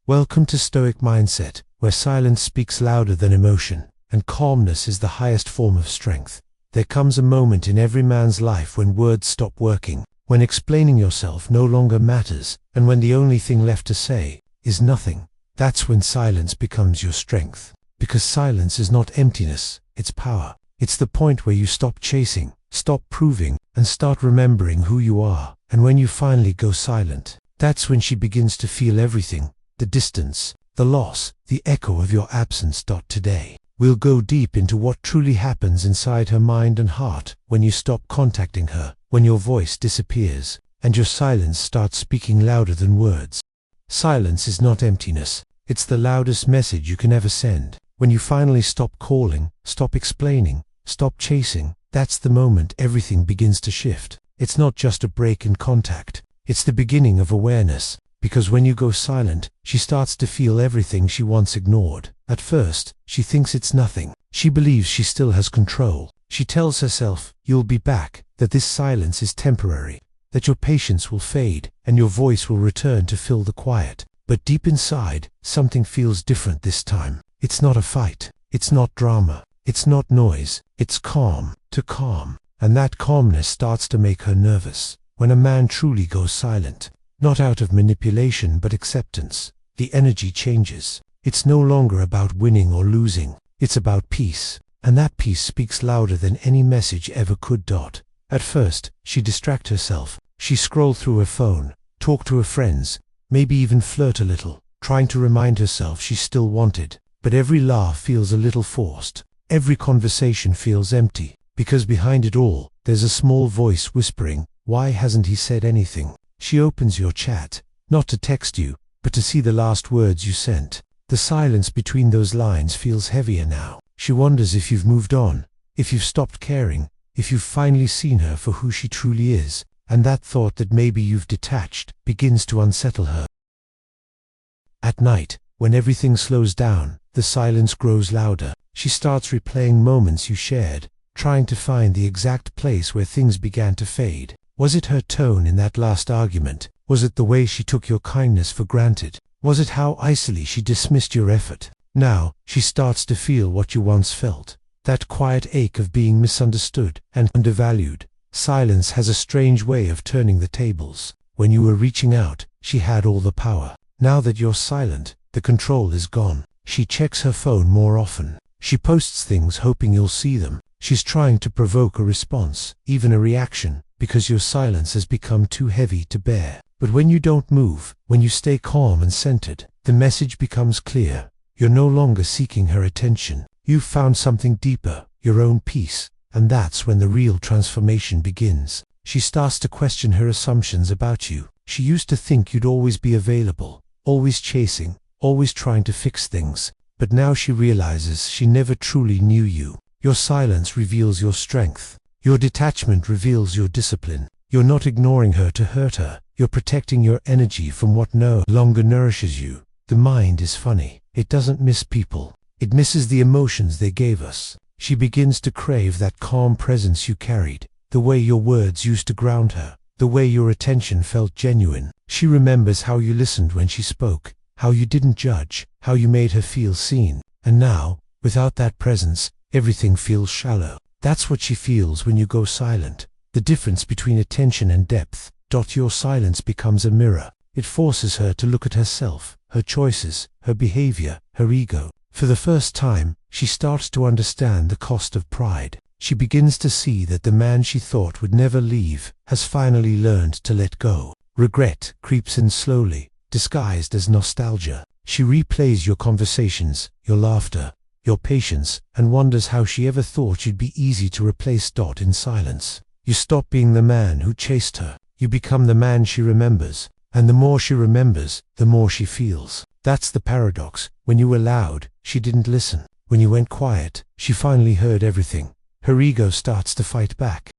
Welcome to Stoic Mindset, where silence speaks louder than emotion, and calmness is the highest form of strength. There comes a moment in every man's life when words stop working, when explaining yourself no longer matters, and when the only thing left to say is nothing. That's when silence becomes your strength. Because silence is not emptiness, it's power. It's the point where you stop chasing, stop proving, and start remembering who you are. And when you finally go silent, that's when she begins to feel everything. The distance, the loss, the echo of your absence. Today, we'll go deep into what truly happens inside her mind and heart when you stop contacting her, when your voice disappears, and your silence starts speaking louder than words. Silence is not emptiness, it's the loudest message you can ever send. When you finally stop calling, stop explaining, stop chasing, that's the moment everything begins to shift. It's not just a break in contact, it's the beginning of awareness. Because when you go silent, she starts to feel everything she once ignored. At first, she thinks it's nothing. She believes she still has control. She tells herself, you'll be back, that this silence is temporary, that your patience will fade, and your voice will return to fill the quiet. But deep inside, something feels different this time. It's not a fight. It's not drama. It's not noise. It's calm. To calm. And that calmness starts to make her nervous. When a man truly goes silent, not out of manipulation but acceptance, the energy changes. It's no longer about winning or losing. It's about peace. And that peace speaks louder than any message ever could. At first, she distract herself. She scroll through her phone, talk to her friends, maybe even flirt a little, trying to remind herself she's still wanted. But every laugh feels a little forced. Every conversation feels empty. Because behind it all, there's a small voice whispering, why hasn't he said anything? She opens your chat, not to text you, but to see the last words you sent. The silence between those lines feels heavier now. She wonders if you've moved on, if you've stopped caring, if you've finally seen her for who she truly is, and that thought that maybe you've detached begins to unsettle her. At night, when everything slows down, the silence grows louder. She starts replaying moments you shared, trying to find the exact place where things began to fade. Was it her tone in that last argument? Was it the way she took your kindness for granted? Was it how icily she dismissed your effort? Now, she starts to feel what you once felt. That quiet ache of being misunderstood and undervalued. Silence has a strange way of turning the tables. When you were reaching out, she had all the power. Now that you're silent, the control is gone. She checks her phone more often. She posts things hoping you'll see them. She's trying to provoke a response, even a reaction, because your silence has become too heavy to bear. But when you don't move, when you stay calm and centered, the message becomes clear. You're no longer seeking her attention. You've found something deeper, your own peace, and that's when the real transformation begins. She starts to question her assumptions about you. She used to think you'd always be available, always chasing, always trying to fix things. But now she realizes she never truly knew you. Your silence reveals your strength. Your detachment reveals your discipline. You're not ignoring her to hurt her. You're protecting your energy from what no longer nourishes you. The mind is funny. It doesn't miss people. It misses the emotions they gave us. She begins to crave that calm presence you carried, the way your words used to ground her, the way your attention felt genuine. She remembers how you listened when she spoke, how you didn't judge, how you made her feel seen. And now, without that presence, everything feels shallow. That's what she feels when you go silent. The difference between attention and depth. Your silence becomes a mirror. It forces her to look at herself, her choices, her behavior, her ego. For the first time, she starts to understand the cost of pride. She begins to see that the man she thought would never leave has finally learned to let go. Regret creeps in slowly, disguised as nostalgia. She replays your conversations, your laughter, your patience, and wonders how she ever thought you'd be easy to replace. In silence, you stop being the man who chased her. You become the man she remembers. And the more she remembers, the more she feels. That's the paradox. When you were loud, she didn't listen. When you went quiet, she finally heard everything. Her ego starts to fight back.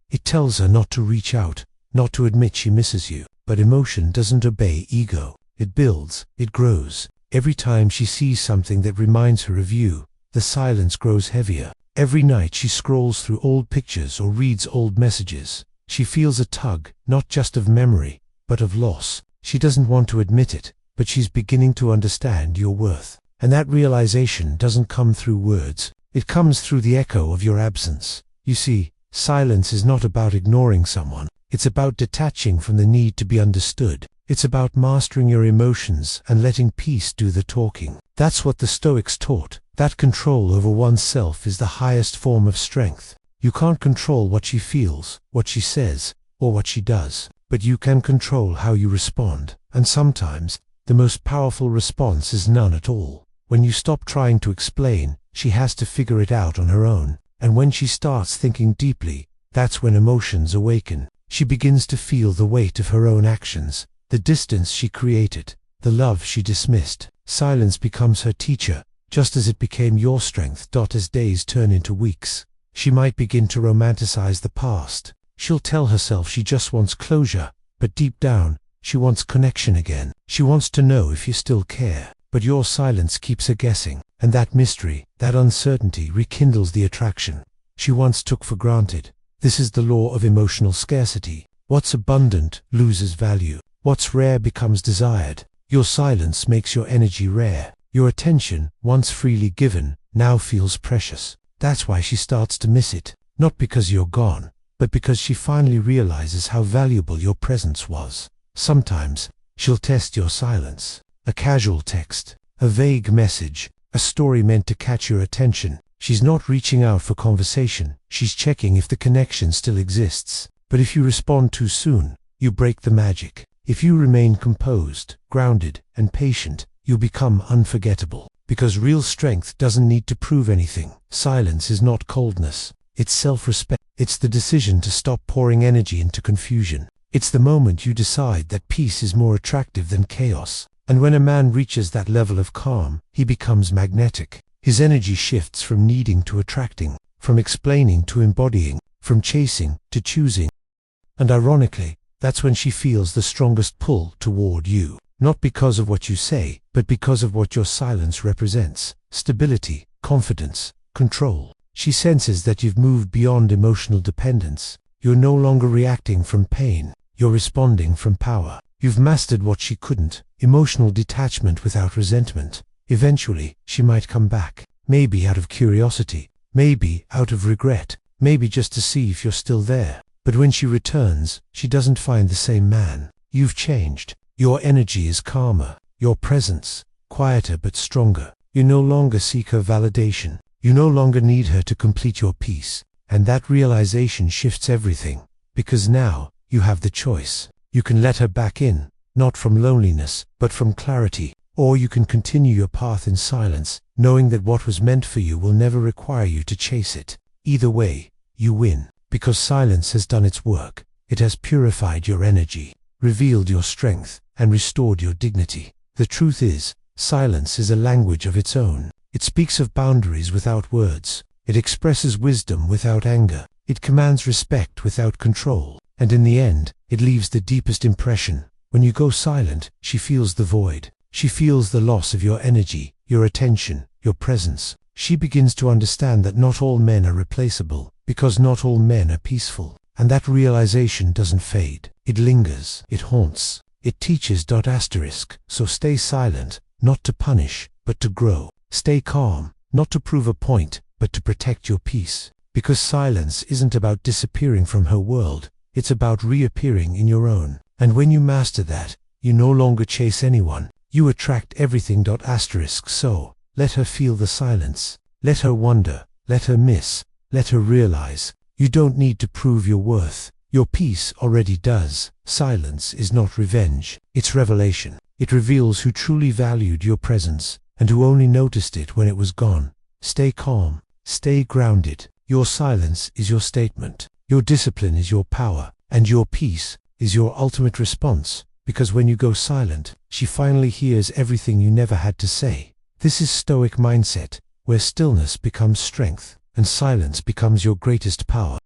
It tells her not to reach out, not to admit she misses you. But emotion doesn't obey ego. It builds, it grows. Every time she sees something that reminds her of you, the silence grows heavier. Every night she scrolls through old pictures or reads old messages. She feels a tug, not just of memory, but of loss. She doesn't want to admit it, but she's beginning to understand your worth. And that realization doesn't come through words. It comes through the echo of your absence. You see, silence is not about ignoring someone. It's about detaching from the need to be understood. It's about mastering your emotions and letting peace do the talking. That's what the Stoics taught. That control over oneself is the highest form of strength. You can't control what she feels, what she says, or what she does, but you can control how you respond. And sometimes, the most powerful response is none at all. When you stop trying to explain, she has to figure it out on her own. And when she starts thinking deeply, that's when emotions awaken. She begins to feel the weight of her own actions, the distance she created, the love she dismissed. Silence becomes her teacher, just as it became your strength. As days turn into weeks, she might begin to romanticize the past. She'll tell herself she just wants closure, but deep down, she wants connection again. She wants to know if you still care. But your silence keeps her guessing, and that mystery, that uncertainty rekindles the attraction she once took for granted. This is the law of emotional scarcity. What's abundant loses value. What's rare becomes desired. Your silence makes your energy rare. Your attention, once freely given, now feels precious. That's why she starts to miss it. Not because you're gone, but because she finally realizes how valuable your presence was. Sometimes, she'll test your silence. A casual text, a vague message, a story meant to catch your attention. She's not reaching out for conversation. She's checking if the connection still exists. But if you respond too soon, you break the magic. If you remain composed, grounded, and patient, you become unforgettable. Because real strength doesn't need to prove anything. Silence is not coldness. It's self-respect. It's the decision to stop pouring energy into confusion. It's the moment you decide that peace is more attractive than chaos. And when a man reaches that level of calm, he becomes magnetic. His energy shifts from needing to attracting, from explaining to embodying, from chasing to choosing. And ironically, that's when she feels the strongest pull toward you. Not because of what you say, but because of what your silence represents. Stability, confidence, control. She senses that you've moved beyond emotional dependence. You're no longer reacting from pain. You're responding from power. You've mastered what she couldn't. Emotional detachment without resentment. Eventually, she might come back. Maybe out of curiosity. Maybe out of regret. Maybe just to see if you're still there. But when she returns, she doesn't find the same man. You've changed. Your energy is calmer. Your presence, quieter but stronger. You no longer seek her validation. You no longer need her to complete your piece. And that realization shifts everything. Because now, you have the choice. You can let her back in, not from loneliness, but from clarity. Or you can continue your path in silence, knowing that what was meant for you will never require you to chase it. Either way, you win. Because silence has done its work. It has purified your energy, revealed your strength, and restored your dignity. The truth is, silence is a language of its own. It speaks of boundaries without words. It expresses wisdom without anger. It commands respect without control. And in the end, it leaves the deepest impression. When you go silent, she feels the void. She feels the loss of your energy, your attention, your presence. She begins to understand that not all men are replaceable, because not all men are peaceful. And that realization doesn't fade. It lingers. It haunts. It teaches. So stay silent, not to punish, but to grow. Stay calm, not to prove a point, but to protect your peace. Because silence isn't about disappearing from her world. It's about reappearing in your own. And when you master that, you no longer chase anyone. You attract everything. So, let her feel the silence. Let her wonder. Let her miss. Let her realize. You don't need to prove your worth. Your peace already does. Silence is not revenge. It's revelation. It reveals who truly valued your presence, and who only noticed it when it was gone. Stay calm. Stay grounded. Your silence is your statement. Your discipline is your power. And your peace is your ultimate response. Because when you go silent, she finally hears everything you never had to say. This is Stoic mindset, where stillness becomes strength, and silence becomes your greatest power.